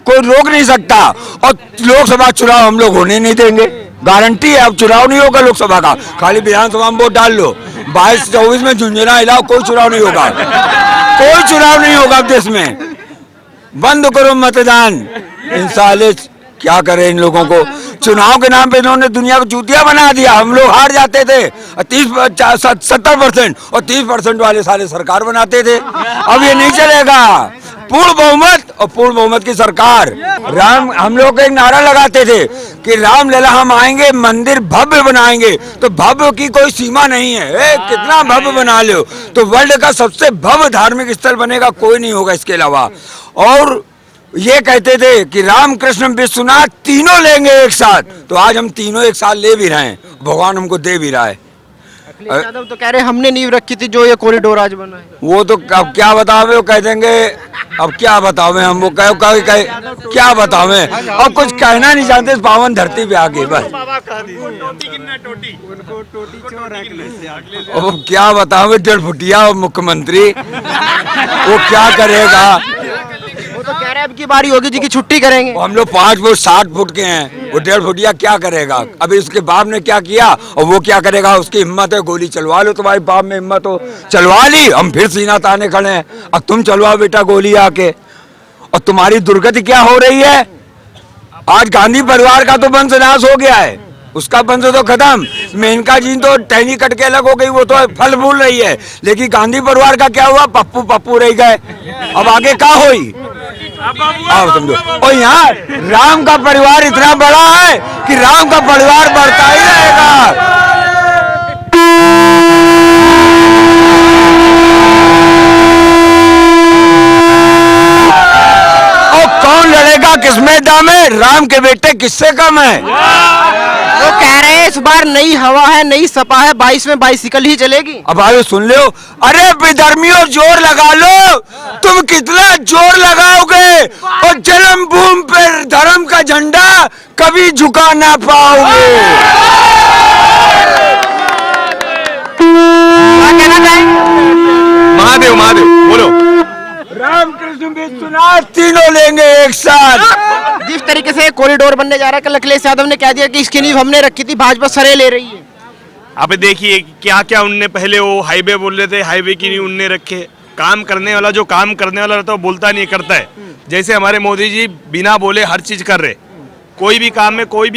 कोई रोक नहीं सकता। और लोकसभा चुनाव हम लोग होने नहीं देंगे, गारंटी है। अब चुनाव नहीं होगा लोकसभा का, खाली विधानसभा में वोट डाल लो। 22-24 में झुंझुना हिलाओ, कोई चुनाव नहीं होगा, कोई चुनाव नहीं होगा देश में। बंद करो मतदान। इंसाले क्या करें इन लोगों को, चुनाव के नाम पे इन्होंने दुनिया को चूतिया बना दिया। हम लोग हार जाते थे 70% और 30% वाले सारे सरकार बनाते थे। अब ये नहीं चलेगा, पूर्ण बहुमत और पूर्ण बहुमत की सरकार। राम, हम लोग एक नारा लगाते थे कि रामलला हम आएंगे, मंदिर भव्य बनाएंगे। तो भव्य की कोई सीमा नहीं है, कितना भव्य बना लो। तो वर्ल्ड का सबसे भव्य धार्मिक स्थल बनेगा, कोई नहीं होगा इसके अलावा। और ये कहते थे कि राम कृष्ण विश्वनाथ तीनों लेंगे एक साथ, तो आज हम तीनों एक साथ ले भी रहे हैं, भगवान हमको दे भी रहा है। अखिलेश यादव तो कह रहे हमने नींव रखी थी जो ये कॉरिडोर आज बना है। वो तो अब क्या बतावे, वो कह देंगे। अब क्या बतावे हम, वो क्या बतावे, अब कुछ कहना नहीं चाहते इस पावन धरती पे आके। बस अब क्या बतावे, 1.5 फुटिया मुख्यमंत्री, वो क्या करेगा। वो तो कह रहे अब की बारी योगी जी की छुट्टी करेंगे। हम लोग 5 फुट 60 फुट के हैं, वो 1.5 फुटिया क्या करेगा। अभी उसके बाप ने क्या किया और वो क्या करेगा, उसकी हिम्मत है गोली चलवा लो। तुम्हारे बाप में हिम्मत हो, चलवा ली, हम फिर सीना ताने खड़े हैं। अब तुम चलवाओ बेटा गोली आके। और तुम्हारी दुर्गति क्या हो रही है, आज गांधी परिवार का तो वंशनाश हो गया है, उसका वंश तो खत्म। मेनका जी तो टहनी कट के अलग हो गई, वो तो फल फूल रही है। लेकिन गांधी परिवार का क्या हुआ, पप्पू पप्पू रह गए। अब आगे क्या होई, आप समझो। और यहाँ राम का परिवार इतना बड़ा है कि राम का परिवार बढ़ता ही रहेगा। और कौन लड़ेगा, किसमें दम है, राम के बेटे किससे कम है। वो कह रहे हैं इस बार नई हवा है, नई सपा है, 22 में बाइसिकल ही चलेगी। अब आगे सुन लो, अरे विधर्मियों जोर लगा लो, तुम कितना जोर लगाओगे और जन्मभूमि पर धर्म का झंडा कभी झुका ना पाओगे। महादेव महादेव बोलो। राम कृष्ण विश्वनाथ तीनों लेंगे एक साथ। जिस तरीके से कॉरिडोर बनने जा रहा है, कल अखिलेश यादव ने कह दिया कि इसकी नींव हमने रखी थी, भाजपा सरे ले रही है। अब देखिए क्या क्या उनने पहले वो हाईवे बोल रहे थे, हाईवे की नहीं उनने रखे। काम करने वाला जो काम करने वाला रहता है वो बोलता नहीं करता है। जैसे हमारे मोदी जी बिना बोले हर चीज कर रहे, कोई भी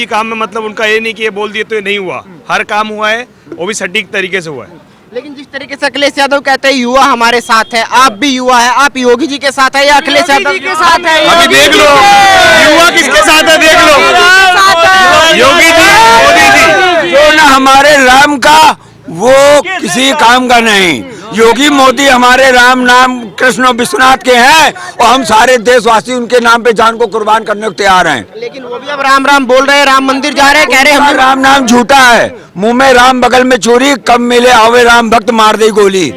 काम में मतलब उनका ये नहीं कि ये बोल दिए तो ये नहीं हुआ, हर काम हुआ है, वो भी सटीक तरीके से हुआ है। लेकिन जिस तरीके से अखिलेश यादव कहते हैं युवा हमारे साथ है, आप भी युवा है, आप योगी जी के साथ है या अखिलेश यादव के साथ है? अभी देख लो युवा किसके साथ है, देख लो योगी जी, मोदी जी। जो ना हमारे राम का वो किसी काम का नहीं। योगी मोदी हमारे राम नाम कृष्ण और विश्वनाथ के हैं और हम सारे देशवासी उनके नाम पे जान को कुर्बान करने को तैयार हैं। लेकिन वो भी अब राम राम बोल रहे हैं, राम मंदिर जा रहे हैं, कह रहे हैं हम राम नाम झूठा है, मुंह में राम बगल में चोरी, कब मिले आवे राम भक्त मार दे गोली।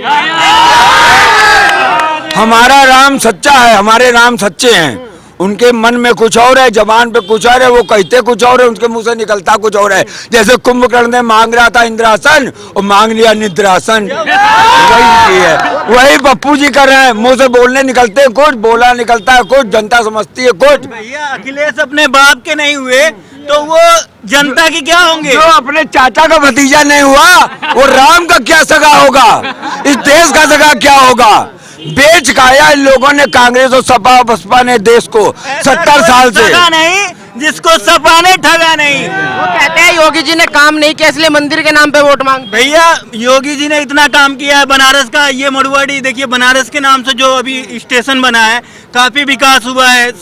हमारा राम सच्चा है, हमारे राम सच्चे हैं। उनके मन में कुछ और है, जबान पे कुछ और है, वो कहते कुछ और है, उनके मुंह से निकलता कुछ और है। जैसे कुंभकर्ण ने मांग रहा था इंद्रासन और मांग लिया निद्रासन, वही है, वही पप्पू जी कर रहे हैं। मुंह से बोलने निकलते कुछ, बोला निकलता है कुछ, जनता समझती है कुछ। भैया अखिलेश अपने बाप के नहीं हुए तो वो जनता की क्या होंगे। जो अपने चाचा का भतीजा नहीं हुआ वो राम का क्या सगा होगा, इस देश का सगा क्या होगा। बेच खाया इन लोगों ने, कांग्रेस और सपा बसपा ने देश को 70 साल से। ठगा नहीं जिसको सपा ने ठगा नहीं। वो कहते हैं योगी जी ने काम नहीं किया इसलिए मंदिर के नाम पे वोट मांग। भैया योगी जी ने इतना काम किया है बनारस का, ये मड़ुआड़ी देखिए, बनारस के नाम से जो अभी स्टेशन बना है काफी विकास हुआ है।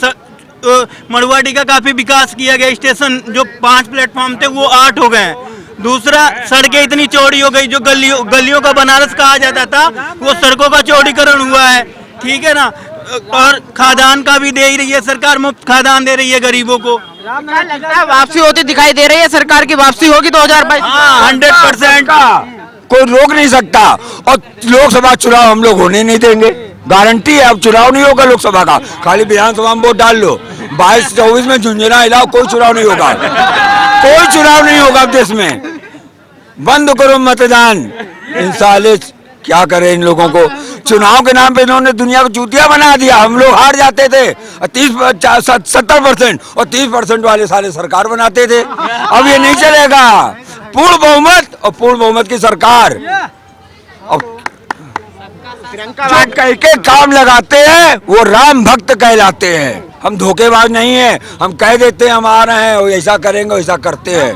मड़ुआड़ी का काफी विकास किया गया, स्टेशन जो 5 प्लेटफॉर्म थे वो 8 हो गए हैं। दूसरा, सड़कें इतनी चौड़ी हो गई, जो गलियों का बनारस कहा जाता था वो सड़कों का चौड़ीकरण हुआ है, ठीक है ना। और खादान का भी दे ही रही है सरकार, मुफ्त खादान दे रही है गरीबों को। लगता है वापसी होती दिखाई दे रही है, सरकार की वापसी होगी 2022। 100% का कोई रोक नहीं सकता। और लोकसभा चुनाव हम लोग होने नहीं देंगे, गारंटी है। अब चुनाव नहीं होगा लोकसभा का, खाली विधानसभा में वोट डाल लो। 22-24 में झुंझुना हिलाओ, कोई चुनाव नहीं होगा, कोई चुनाव नहीं होगा देश में। बंद करो मतदान। इंसाले क्या करें इन लोगों को, चुनाव के नाम पे इन्होंने दुनिया को चूतिया बना दिया। हम लोग हार जाते थे 70% और 30% वाले साले सरकार बनाते थे। अब ये नहीं चलेगा। पूर्ण बहुमत और पूर्ण बहुमत की सरकार। अब जो कह के काम लगाते हैं वो राम भक्त कहलाते हैं। हम धोखेबाज नहीं है, हम कह देते हैं हम आ रहे हैं, ऐसा करेंगे वैसा करते हैं।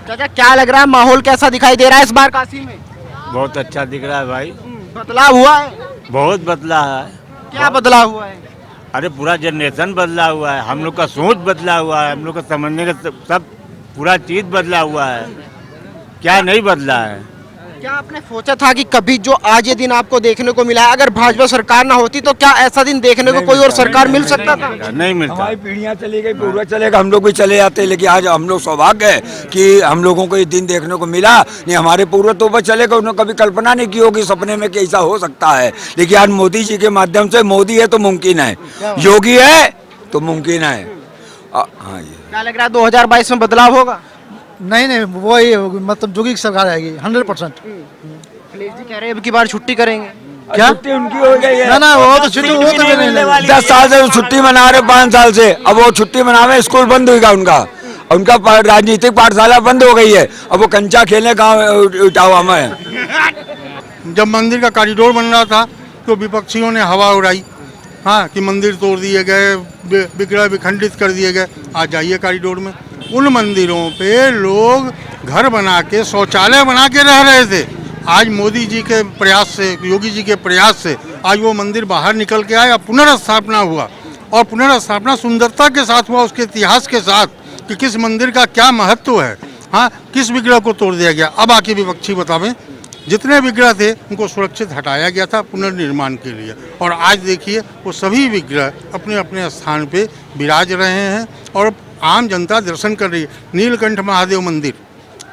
चाचा क्या लग रहा है, माहौल कैसा दिखाई दे रहा है इस बार काशी में? बहुत अच्छा दिख रहा है भाई, बदलाव हुआ है? बहुत बदला है। क्या बदलाव हुआ है? अरे पूरा जनरेशन बदला हुआ है, हम लोग का सोच बदला हुआ है, हम लोग का समझने का सब पूरा चीज बदला हुआ है। क्या नहीं बदला है? क्या आपने सोचा था कि कभी जो आज ये दिन आपको देखने को मिला है, अगर भाजपा सरकार ना होती तो क्या ऐसा दिन देखने को कोई और सरकार मिल सकता था? नहीं मिलता। हमारी पीढ़ियां चली गई, पूर्वज चलेगा, हम लोग भी चले जाते, लेकिन आज हम लोग सौभाग्य है कि हम लोगों को ये दिन देखने को मिला। नहीं हमारे पूर्वज तो बस चले गए, उन्होंने कभी कल्पना नहीं की होगी सपने में कि ऐसा हो सकता है। लेकिन आज मोदी जी के माध्यम से, मोदी है तो मुमकिन है, योगी है तो मुमकिन है। हाँ ये क्या लग रहा है 2022 में बदलाव होगा? नहीं वो ही मतलब जोगी की सरकार आएगी 100%। अखिलेश जी कह रहे हैं अब की बार छुट्टी करेंगे। क्या छुट्टी उनकी हो गई है ना वो तो छुट्टी वो तो नहीं मिलने वाली। 10 साल से वो छुट्टी मना रहे, 5 साल से। अब वो छुट्टी मनावे, स्कूल बंद होगा उनका, उनका राजनीतिक पाठशाला बंद हो गई है। अब वो कंचा खेलने गाँव इटावा में। जब मंदिर का कॉरिडोर बन रहा था तो विपक्षियों ने हवा उड़ाई, हाँ, कि मंदिर तोड़ दिए गए, विग्रह विखंडित कर दिए गए। आज जाइए कॉरिडोर में, उन मंदिरों पे लोग घर बना के, शौचालय बना के रह रहे थे। आज मोदी जी के प्रयास से, योगी जी के प्रयास से आज वो मंदिर बाहर निकल के आया, पुनर्स्थापना हुआ। और पुनर्स्थापना सुंदरता के साथ हुआ, उसके इतिहास के साथ कि किस मंदिर का क्या महत्व है, हाँ, किस विग्रह को तोड़ दिया गया। अब आके विपक्षी बतावें, जितने विग्रह थे उनको सुरक्षित हटाया गया था पुनर्निर्माण के लिए, और आज देखिए वो सभी विग्रह अपने अपने स्थान पे विराज रहे हैं और आम जनता दर्शन कर रही है। नीलकंठ महादेव मंदिर,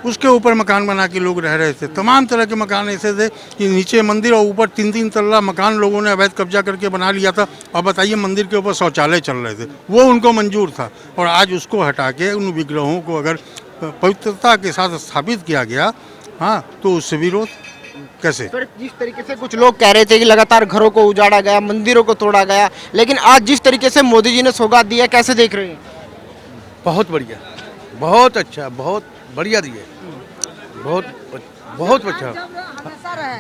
उसके ऊपर मकान बना के लोग रह रहे थे। तमाम तरह के मकान ऐसे थे कि नीचे मंदिर और ऊपर 3-3 तल्ला मकान लोगों ने अवैध कब्जा करके बना लिया था। अब बताइए, मंदिर के ऊपर शौचालय चल रहे थे, वो उनको मंजूर था, और आज उसको हटा के उन विग्रहों को अगर पवित्रता के साथ स्थापित किया गया, हाँ, तो उससे विरोध कैसे? फिर जिस तरीके से कुछ लोग कह रहे थे कि लगातार घरों को उजाड़ा गया, मंदिरों को तोड़ा गया, लेकिन आज जिस तरीके से मोदी जी ने सौगात दी है, कैसे देख रहे हैं? बहुत बढ़िया, बहुत अच्छा, बहुत बढ़िया दिए, बहुत अच्छा। हमेशा रहे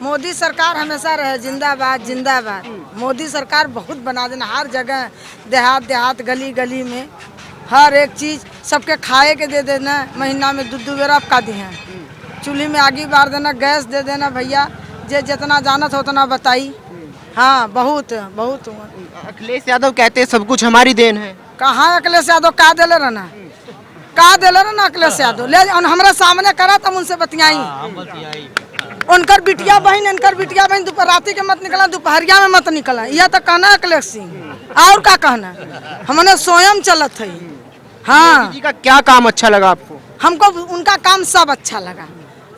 मोदी सरकार, हमेशा रहे, जिंदाबाद जिंदाबाद। मोदी सरकार बहुत बना देना, हर जगह देहात गली गली में हर एक चीज सबके खाए के दे देना। महीना में 2 बेरा का दी हैं, चूल्ही में आगी बार देना, गैस दे देना। भैया जे जितना जाना था उतना बताई। हाँ, बहुत बहुत। अखिलेश यादव कहते हैं सब कुछ हमारी देन है। कहाँ अखिलेश यादव का दिले रहना, अखिलेश यादव ले हमारे सामने करा, तब उनसे बतियाई। उनकर बिटिया बहन दोपहर राती के मत निकला, दोपहरिया में मत निकला, यह तो कहना अखिलेश सिंह। और क्या कहना, हमने स्वयं चलत है। हाँ, जी का क्या काम अच्छा लगा आपको? हमको उनका काम सब अच्छा लगा।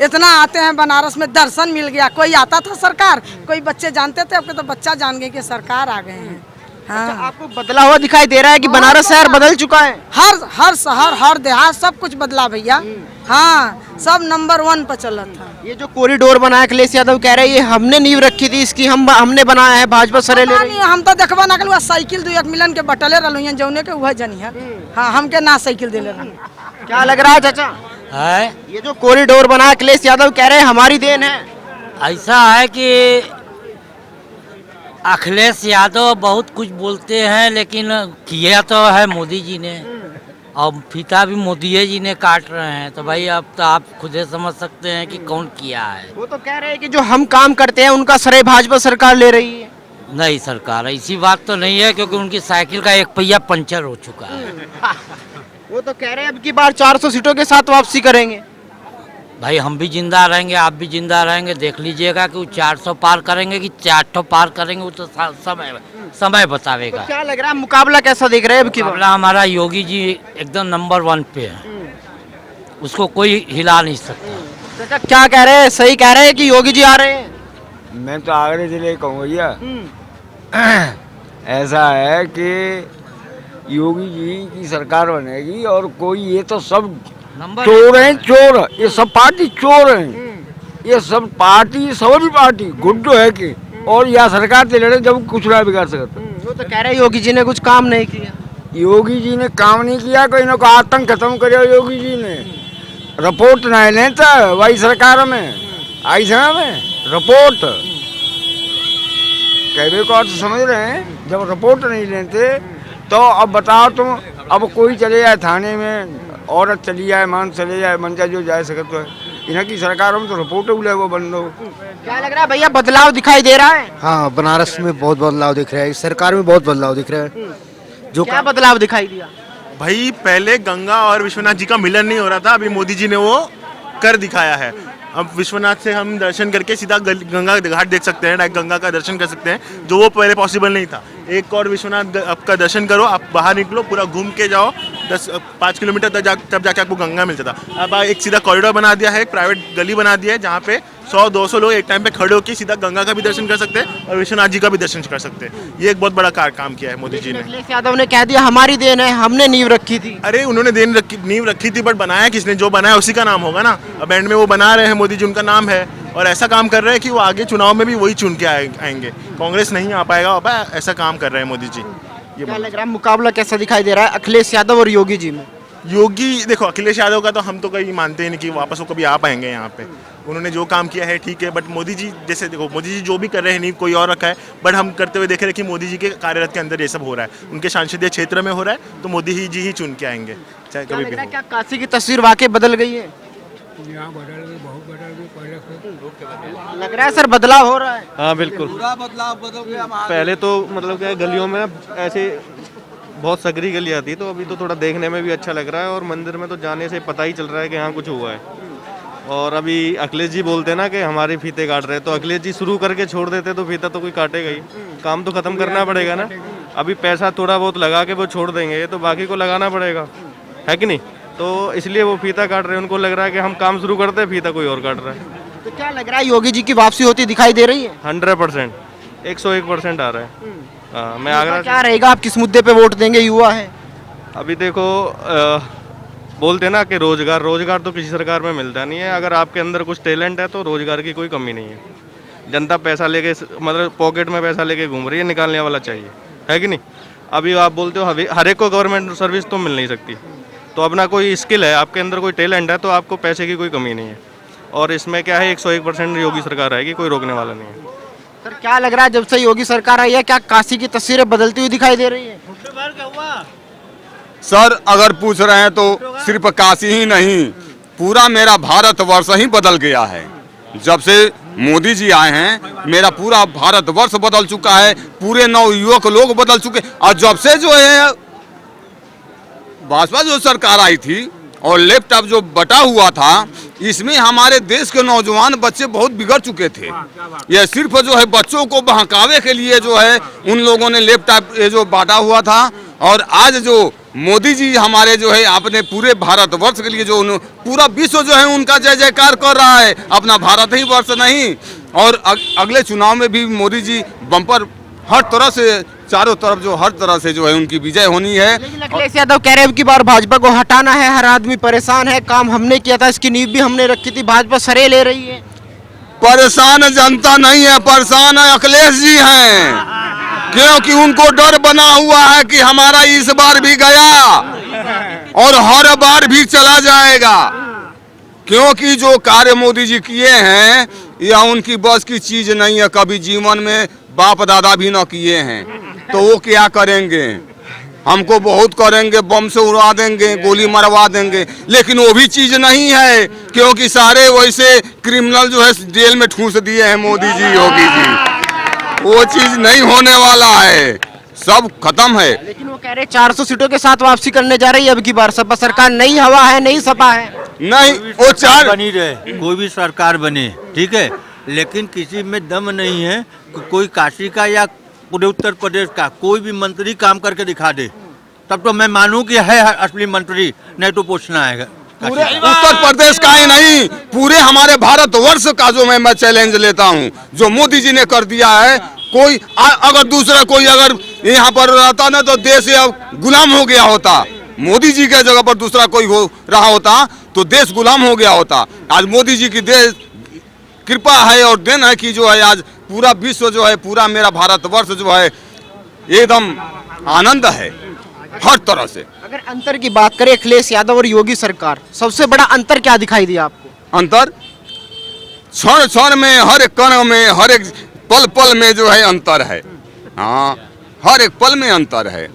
इतना आते हैं बनारस में, दर्शन मिल गया। कोई आता था सरकार, कोई बच्चे जानते थे, अब तो बच्चा जान गए कि सरकार आ गए हैं। हाँ। अच्छा, आपको बदला हुआ दिखाई दे रहा है कि बनारस शहर बदल चुका है? हर शहर, हर देहात, सब कुछ बदला भैया। हाँ, सब नंबर 1 पर चला था। ये जो कॉरिडोर बना अखिलेश यादव कह रहे हैं ये हमने नींव रखी थी, इसकी हमने बनाया है, भाजपा सरे ले रही है। हम तो देखबा ना कल साइकिल 2 मिलन के बटले रही जौने के वह जनी है। हाँ, हमके ना साइकिल दे ले रहा। क्या लग रहा है चाचा? है ये जो कॉरिडोर बना अखिलेश यादव कह रहे हैं हमारी देन है। ऐसा है कि अखिलेश यादव बहुत कुछ बोलते हैं, लेकिन किया तो है मोदी जी ने, और फीता भी मोदी जी ने काट रहे हैं। तो भाई अब तो आप खुद ही समझ सकते हैं कि कौन किया है। वो तो कह रहे हैं कि जो हम काम करते हैं उनका श्रेय भाजपा सरकार ले रही है। नहीं, सरकार ऐसी बात तो नहीं है, क्योंकि उनकी साइकिल का 1 पहिया पंचर हो चुका है। वो तो कह रहे हैं अब की बार 400 सीटों के साथ वापसी करेंगे। भाई हम भी जिंदा रहेंगे, आप भी जिंदा रहेंगे, देख लीजिएगा कि वो 400 पार करेंगे कि 400 पार करेंगे, वो तो समय बतावेगा। तो क्या लग रहा है, मुकाबला कैसा देख रहे हैं अब की बार? मुकाबला हमारा योगी जी एकदम नंबर 1 पे है, उसको कोई हिला नहीं सकता। चाचा क्या कह रहे हैं, सही कह रहे हैं कि योगी जी आ रहे हैं? मैं तो आगरे जिले कहूँ भैया, ऐसा है कि योगी जी की सरकार बनेगी, और कोई, ये तो सब चोर हैं, चोर, ये सब पार्टी चोर हैं, ये सब पार्टी, सभी पार्टी गुड्डो है कि और या सरकार से लड़े जब कुछ ना बिगाड़ सकते। वो तो कह रहे योगी जी ने कुछ काम नहीं किया। योगी जी ने काम नहीं किया, कोई ना कोई आतंक खत्म करो योगी जी ने। रिपोर्ट नहीं लेता वही सरकार में आई में रिपोर्ट कहवे को अर्थ समझ रहे हैं। जब रिपोर्ट नहीं लेते तो अब बताओ तुम, अब कोई चले जाए थाने में, औरत चली जाए, मान चले जाए, मंजा जो जा सके तो इन्हें की सरकार में तो रिपोर्ट उले वो बंद हो। क्या लग रहा है भैया, बदलाव दिखाई दे रहा है? हाँ, बनारस में बहुत बदलाव दिख रहा है, इस सरकार में बहुत बदलाव दिख रहा है। जो क्या बदलाव दिखाई दिया? भाई पहले गंगा और विश्वनाथ जी का मिलन नहीं हो रहा था, अभी मोदी जी ने वो कर दिखाया है। अब विश्वनाथ से हम दर्शन करके सीधा गंगा घाट देख सकते हैं, डायरेक्ट गंगा का दर्शन कर सकते हैं, जो वो पहले पॉसिबल नहीं था। एक और विश्वनाथ आपका दर्शन करो, आप बाहर निकलो, पूरा घूम के जाओ, 5 किलोमीटर तब जाके आपको गंगा मिल जाता। अब एक सीधा कॉरिडोर बना दिया है, एक प्राइवेट गली बना दिया है, जहाँ पे 100-200 लोग एक टाइम पे खड़े होकर सीधा गंगा का भी दर्शन कर सकते हैं और विश्वनाथ जी का भी दर्शन कर सकते हैं। ये एक बहुत बड़ा काम किया है मोदी जी ने। अखिलेश यादव ने कह दिया हमारी देन है, हमने नींव रखी थी। अरे उन्होंने नींव रखी थी, बट बनाया किसने? जो बनाया उसी का नाम होगा ना। अब एंड में वो बना रहे हैं, मोदी जी उनका नाम है, और ऐसा काम कर रहे हैं कि वो आगे चुनाव में भी वही चुन के आएंगे। कांग्रेस नहीं आ पाएगा, ऐसा काम कर रहे हैं मोदी जी। ये क्या लग रहा है मुकाबला कैसा दिखाई दे रहा है अखिलेश यादव और योगी जी में? योगी देखो, अखिलेश यादव का तो हम तो कहीं मानते ही नहीं कि वापस वो कभी आ पाएंगे यहाँ पे। उन्होंने जो काम किया है ठीक है, बट मोदी जी जैसे देखो, मोदी जी जो भी कर रहे हैं, नहीं कोई और रखा है, बट हम करते हुए देख रहे हैं कि मोदी जी के कार्यरत के अंदर ये सब हो रहा है, उनके संसदीय क्षेत्र में हो रहा है, तो मोदी जी ही चुन के आएंगे, चाहे कभी भी हो। क्या काशी की तस्वीर वाकई बदल गई है? लग रहा है सर बदलाव हो रहा है। हाँ बिल्कुल, पूरा बदलाव बदल गया। पहले तो मतलब क्या गलियों में ऐसे बहुत सकरी गलियाँ थी, तो अभी तो थोड़ा देखने में भी अच्छा लग रहा है, और मंदिर में तो जाने से पता ही चल रहा है कि यहाँ कुछ हुआ है। और अभी अखिलेश जी बोलते हैं ना कि हमारे फीते काट रहे हैं, तो अखिलेश जी शुरू करके छोड़ देते तो फीता तो कोई काटेगा ही। काम तो खत्म करना पड़ेगा ना। अभी पैसा थोड़ा बहुत लगा के वो छोड़ देंगे, तो बाकी को लगाना पड़ेगा, है कि नहीं? तो इसलिए वो फीता काट रहे हैं। उनको लग रहा है कि हम काम शुरू करते हैं, फीता कोई और काट रहा है। तो क्या लग रहा है योगी जी की वापसी होती दिखाई दे रही है? 100%, 101% आ रहा है। हाँ, मैं आगरा क्या रहेगा, आप किस मुद्दे पे वोट देंगे? युवा है अभी देखो, बोलते हैं ना कि रोजगार तो किसी सरकार में मिलता नहीं है। अगर आपके अंदर कुछ टैलेंट है तो रोजगार की कोई कमी नहीं है। जनता पैसा लेके, मतलब पॉकेट में पैसा लेके घूम रही है, निकालने वाला चाहिए, है कि नहीं? अभी आप बोलते हो हर एक को गवर्नमेंट सर्विस तो मिल नहीं सकती, तो अपना कोई स्किल है, आपके अंदर कोई टैलेंट है, तो आपको पैसे की कोई कमी नहीं है। और इसमें क्या है, 101% योगी सरकार आएगी, कोई रोकने वाला नहीं है। सर क्या लग रहा है जब से योगी सरकार आई है, क्या काशी की तस्वीरें बदलती हुई दिखाई दे रही है? सर अगर पूछ रहे हैं तो सिर्फ काशी ही नहीं, पूरा मेरा भारतवर्ष ही बदल गया है। जब से मोदी जी आए हैं मेरा पूरा भारतवर्ष बदल चुका है, पूरे नवयुवक लोग बदल चुके। और जब से जो है भाजपा जो सरकार आई थी और लैपटॉप जो बटा हुआ था, इसमें हमारे देश के नौजवान बच्चे बहुत बिगड़ चुके थे। यह सिर्फ जो है बच्चों को बहकावे के लिए जो है उन लोगों ने लैपटॉप ये जो बांटा हुआ था। और आज जो मोदी जी हमारे जो है अपने पूरे भारतवर्ष के लिए जो पूरा विश्व जो है उनका जय जयकार कर रहा है, अपना भारत ही वर्ष नहीं। और अगले चुनाव में भी मोदी जी बम्पर हर तरह से, चारों तरफ जो हर तरह से जो है उनकी विजय होनी है। लेकिन अखिलेश यादव कह रहे हैं कि बार भाजपा को हटाना है, हर आदमी परेशान है, काम हमने किया था, इसकी नींव भी हमने रखी थी, भाजपा सरे ले रही है। परेशान जनता नहीं है, परेशान है अखिलेश जी हैं, क्योंकि उनको डर बना हुआ है कि हमारा इस बार भी गया और हर बार भी चला जाएगा। क्योंकि जो कार्य मोदी जी किए हैं यह उनकी बस की चीज नहीं है, कभी जीवन में बाप दादा भी न किए हैं, तो वो क्या करेंगे? हमको बहुत करेंगे, बम से उड़ा देंगे, गोली मरवा देंगे, लेकिन वो भी चीज नहीं है, क्योंकि सारे वैसे क्रिमिनल जो है जेल में ठूस दिए हैं मोदी जी, योगी जी। वो चीज नहीं होने वाला है, सब खत्म है। लेकिन वो कह रहे 400 सीटों के साथ वापसी करने जा रही है अब की बार सपा सरकार। नई हवा है, नई सपा है। नहीं, वो चार बनी रहे, कोई भी सरकार बने, ठीक है, लेकिन किसी में दम नहीं है कि कोई काशी का या पूरे उत्तर प्रदेश का कोई भी मंत्री काम करके दिखा दे, तब तो मैं मानूं कि है असली मंत्री, नहीं तो पूछना है। पूरे उत्तर प्रदेश का ही नहीं, पूरे हमारे भारतवर्ष का जो मैं चैलेंज लेता हूं, जो मोदी जी ने कर दिया है। कोई अगर दूसरा कोई अगर यहाँ पर रहता ना तो देश अब गुलाम हो गया होता। मोदी जी के जगह पर दूसरा कोई हो रहा होता तो देश गुलाम हो गया होता। आज मोदी जी की देश कृपा है और देन है कि जो है आज पूरा विश्व जो है, पूरा मेरा भारतवर्ष जो है एकदम आनंद है हर तरह से। अगर अंतर की बात करें अखिलेश यादव और योगी सरकार, सबसे बड़ा अंतर क्या दिखाई दिया आपको? अंतर क्षण क्षण में, हर एक कण में, हर एक पल पल में जो है अंतर है। हाँ, हर एक पल में अंतर है।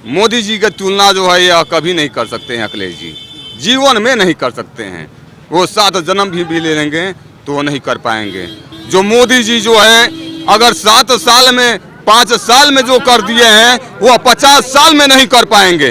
मोदी जी की तुलना जो है यह कभी नहीं कर सकते हैं अखिलेश जी, जीवन में नहीं कर सकते हैं। वो 7 जन्म भी ले लेंगे तो वो नहीं कर पाएंगे। जो मोदी जी जो है अगर 7 साल में, 5 साल में जो कर दिए हैं वो 50 साल में नहीं कर पाएंगे।